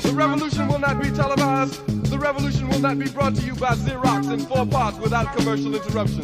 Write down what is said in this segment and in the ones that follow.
The revolution will not be televised. The revolution will not be brought to you by Xerox in 4 parts without commercial interruption.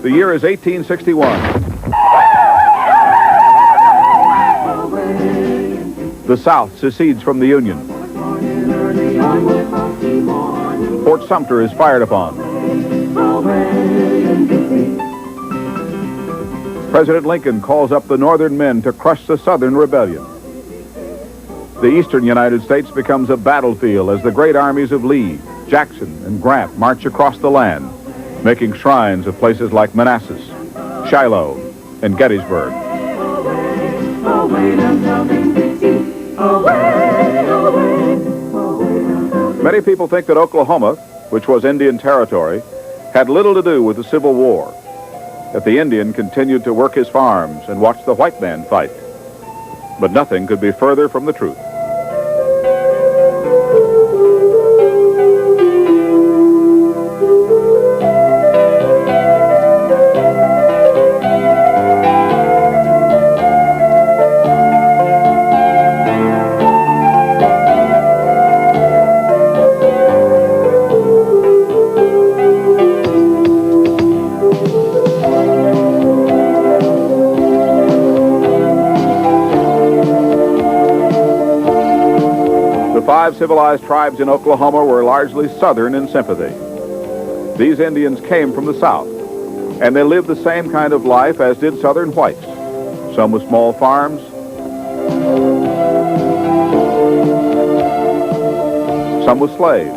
The year is 1861. The South secedes from the Union. Fort Sumter is fired upon. President Lincoln calls up the Northern men to crush the Southern rebellion. The Eastern United States becomes a battlefield as the great armies of Lee, Jackson, and Grant march across the land, making shrines of places like Manassas, Shiloh, and Gettysburg. Many people think that Oklahoma, which was Indian territory, had little to do with the Civil War, that the Indian continued to work his farms and watch the white man fight. But nothing could be further from the truth. The 5 civilized tribes in Oklahoma were largely Southern in sympathy. These Indians came from the South, and they lived the same kind of life as did Southern whites, some with small farms, some with slaves,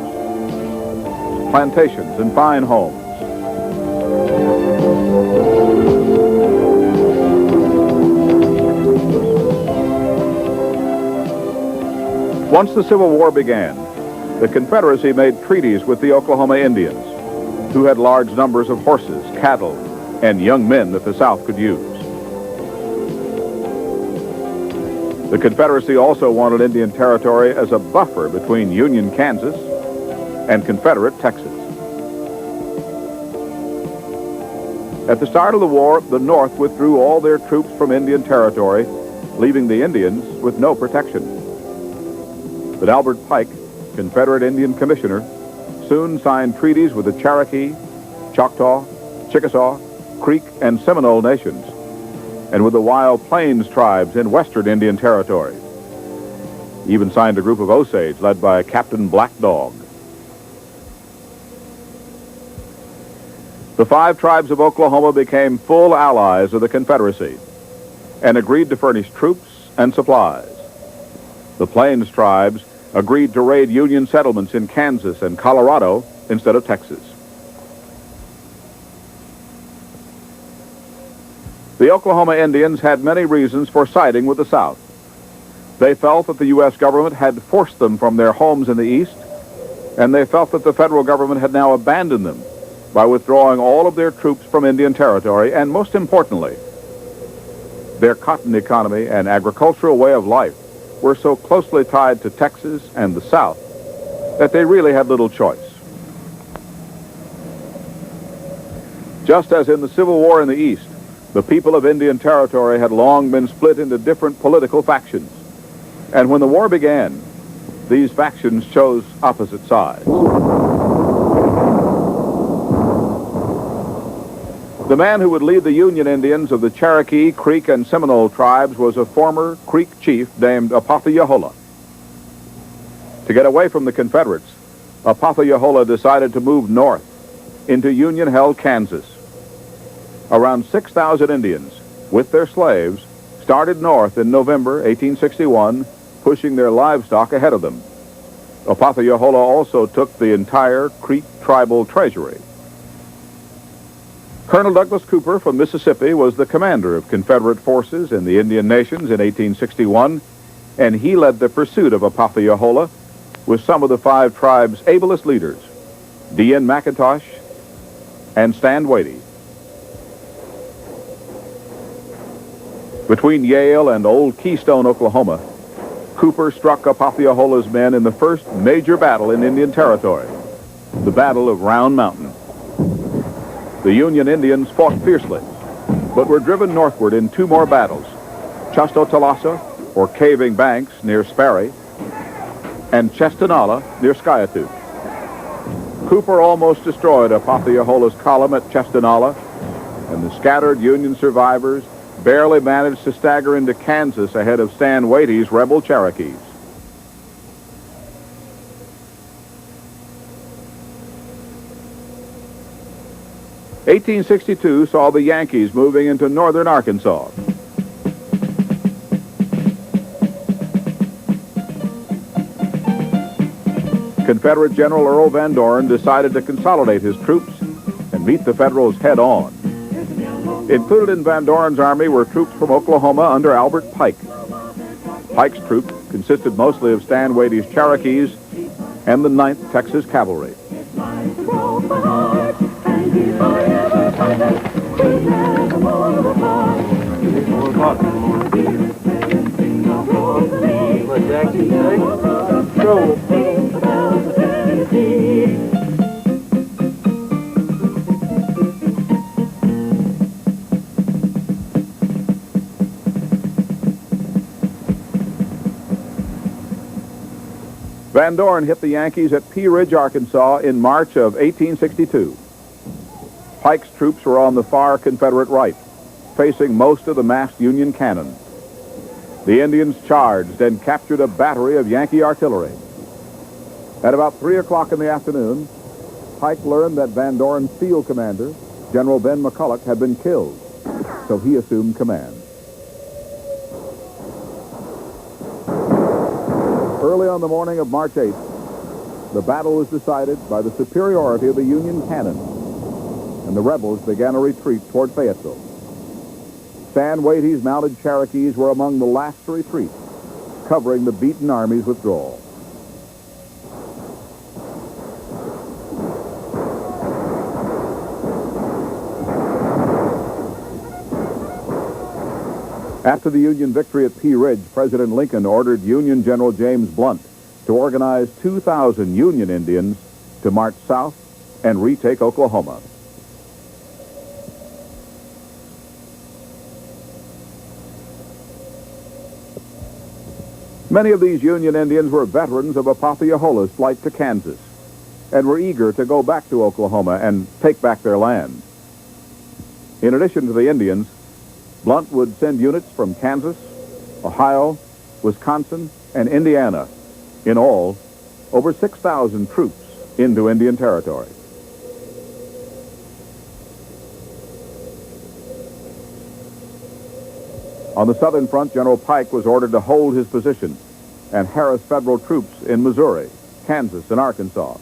plantations, and fine homes. Once the Civil War began, the Confederacy made treaties with the Oklahoma Indians, who had large numbers of horses, cattle, and young men that the South could use. The Confederacy also wanted Indian Territory as a buffer between Union Kansas and Confederate Texas. At the start of the war, the North withdrew all their troops from Indian Territory, leaving the Indians with no protection. But Albert Pike, Confederate Indian Commissioner, soon signed treaties with the Cherokee, Choctaw, Chickasaw, Creek, and Seminole nations, and with the Wild Plains tribes in Western Indian Territory. He even signed a group of Osage led by Captain Black Dog. The 5 tribes of Oklahoma became full allies of the Confederacy and agreed to furnish troops and supplies. The Plains tribes agreed to raid Union settlements in Kansas and Colorado instead of Texas. The Oklahoma Indians had many reasons for siding with the South. They felt that the U.S. government had forced them from their homes in the East, and they felt that the federal government had now abandoned them by withdrawing all of their troops from Indian Territory, and most importantly, their cotton economy and agricultural way of life were so closely tied to Texas and the South that they really had little choice. Just as in the Civil War in the East, the people of Indian Territory had long been split into different political factions. And when the war began, these factions chose opposite sides. The man who would lead the Union Indians of the Cherokee, Creek, and Seminole tribes was a former Creek chief named Oaklahoma. To get away from the Confederates, Oaklahoma decided to move north into Union-held Kansas. Around 6,000 Indians, with their slaves, started north in November 1861, pushing their livestock ahead of them. Oaklahoma also took the entire Creek tribal treasury. Colonel Douglas Cooper from Mississippi was the commander of Confederate forces in the Indian Nations in 1861, and he led the pursuit of Oaklahoma with some of the 5 tribes' ablest leaders, D.N. McIntosh and Stand Watie. Between Yale and Old Keystone, Oklahoma, Cooper struck Oaklahoma's men in the first major battle in Indian Territory, the Battle of Round Mountain. The Union Indians fought fiercely, but were driven northward in 2 more battles, Chastotolasa, or Caving Banks, near Sperry, and Chestanala, near Skiatook. Cooper almost destroyed Apathiahola's column at Chestanala, and the scattered Union survivors barely managed to stagger into Kansas ahead of Stan Waty's rebel Cherokees. '62 saw the Yankees moving into northern Arkansas. Confederate General Earl Van Dorn decided to consolidate his troops and meet the Federals head-on. Included in Van Dorn's army were troops from Oklahoma under Albert Pike. Pike's troop consisted mostly of Stan Waty's Cherokees and the 9th Texas Cavalry. Van Dorn hit the Yankees at Pea Ridge, Arkansas in March of 1862. Pike's troops were on the far Confederate right, facing most of the massed Union cannon. The Indians charged and captured a battery of Yankee artillery. At about 3 o'clock in the afternoon, Pike learned that Van Dorn's field commander, General Ben McCulloch, had been killed, so he assumed command. Early on the morning of March 8th, the battle was decided by the superiority of the Union cannon, and the rebels began a retreat toward Fayetteville. Stan Waty's mounted Cherokees were among the last to retreat, covering the beaten army's withdrawal. After the Union victory at Pea Ridge, President Lincoln ordered Union General James Blunt to organize 2,000 Union Indians to march south and retake Oklahoma. Many of these Union Indians were veterans of Apathiahola's flight to Kansas and were eager to go back to Oklahoma and take back their land. In addition to the Indians, Blunt would send units from Kansas, Ohio, Wisconsin, and Indiana, in all, over 6,000 troops into Indian Territory. On the southern front, General Pike was ordered to hold his position and harass Federal troops in Missouri, Kansas, and Arkansas.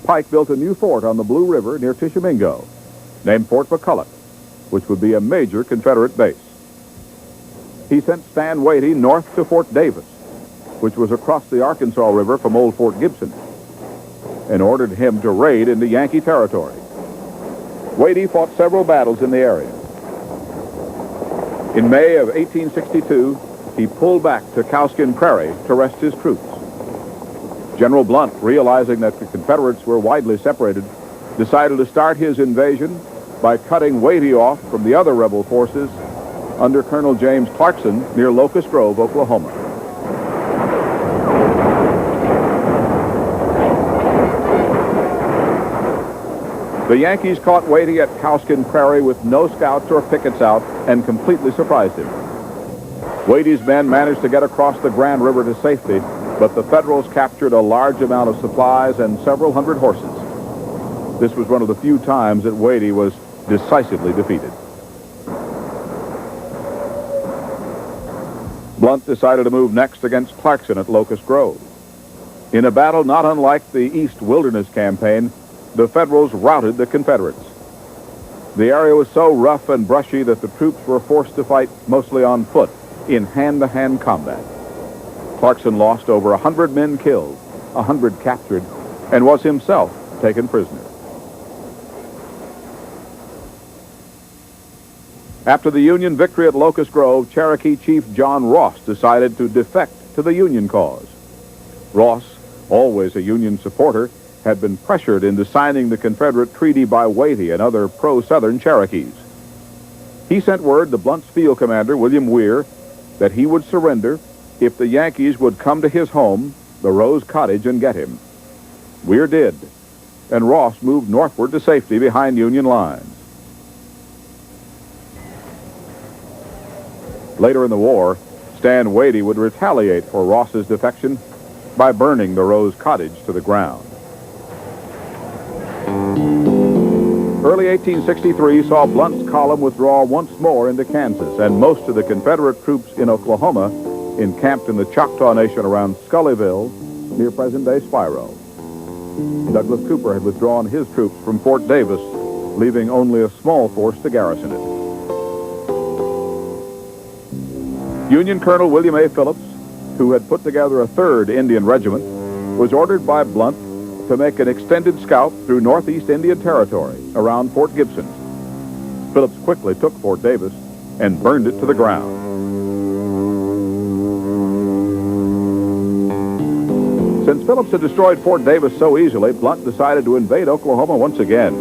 Pike built a new fort on the Blue River near Tishomingo, named Fort McCulloch, which would be a major Confederate base. He sent Stan Waty north to Fort Davis, which was across the Arkansas River from Old Fort Gibson, and ordered him to raid into Yankee territory. Waty fought several battles in the area. In May of 1862, he pulled back to Cowskin Prairie to rest his troops. General Blunt, realizing that the Confederates were widely separated, decided to start his invasion by cutting Waty off from the other rebel forces under Colonel James Clarkson near Locust Grove, Oklahoma. The Yankees caught Waty at Cowskin Prairie with no scouts or pickets out and completely surprised him. Waty's men managed to get across the Grand River to safety, but the Federals captured a large amount of supplies and several hundred horses. This was one of the few times that Waty was decisively defeated. Blunt decided to move next against Clarkson at Locust Grove. In a battle not unlike the East Wilderness Campaign, the Federals routed the Confederates. The area was so rough and brushy that the troops were forced to fight mostly on foot in hand-to-hand combat. Clarkson lost over 100 men killed, 100 captured, and was himself taken prisoner. After the Union victory at Locust Grove, Cherokee Chief John Ross decided to defect to the Union cause. Ross, always a Union supporter, had been pressured into signing the Confederate treaty by Waty and other pro-Southern Cherokees. He sent word to Blunt's field commander, William Weir, that he would surrender if the Yankees would come to his home, the Rose Cottage, and get him. Weir did, and Ross moved northward to safety behind Union lines. Later in the war, Stan Wadey would retaliate for Ross's defection by burning the Rose Cottage to the ground. Early 1863 saw Blunt's column withdraw once more into Kansas, and most of the Confederate troops in Oklahoma encamped in the Choctaw Nation around Scullyville, near present-day Spiro. Douglas Cooper had withdrawn his troops from Fort Davis, leaving only a small force to garrison it. Union Colonel William A. Phillips, who had put together a 3rd Indian Regiment, was ordered by Blunt to make an extended scout through Northeast Indian Territory around Fort Gibson. Phillips quickly took Fort Davis and burned it to the ground. Since Phillips had destroyed Fort Davis so easily, Blunt decided to invade Oklahoma once again.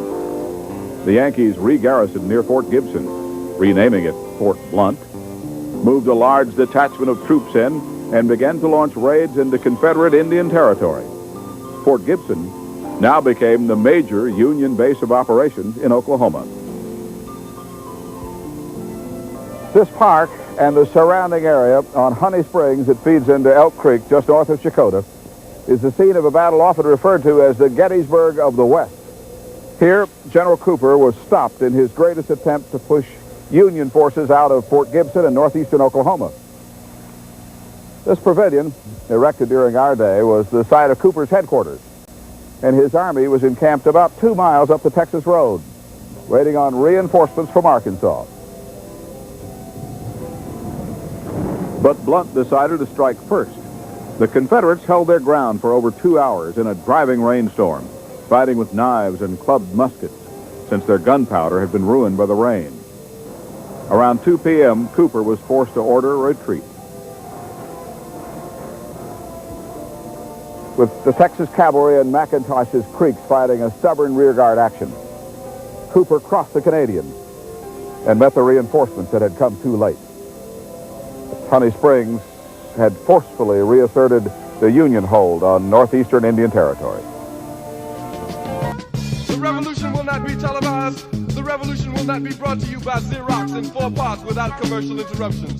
The Yankees re-garrisoned near Fort Gibson, renaming it Fort Blunt, moved a large detachment of troops in, and began to launch raids into Confederate Indian Territory. Fort Gibson now became the major Union base of operations in Oklahoma. This park and the surrounding area on Honey Springs that feeds into Elk Creek just north of Chakotah is the scene of a battle often referred to as the Gettysburg of the West. Here, General Cooper was stopped in his greatest attempt to push Union forces out of Fort Gibson and northeastern Oklahoma. This pavilion, erected during our day, was the site of Cooper's headquarters, and his army was encamped about 2 miles up the Texas Road, waiting on reinforcements from Arkansas. But Blunt decided to strike first. The Confederates held their ground for over 2 hours in a driving rainstorm, fighting with knives and clubbed muskets, since their gunpowder had been ruined by the rain. Around 2 p.m., Cooper was forced to order a retreat. With the Texas cavalry and McIntosh's Creeks fighting a stubborn rearguard action, Cooper crossed the Canadians and met the reinforcements that had come too late. Honey Springs had forcefully reasserted the Union hold on northeastern Indian Territory. The revolution will not be televised. The revolution will not be brought to you by Xerox in 4 parts without commercial interruptions.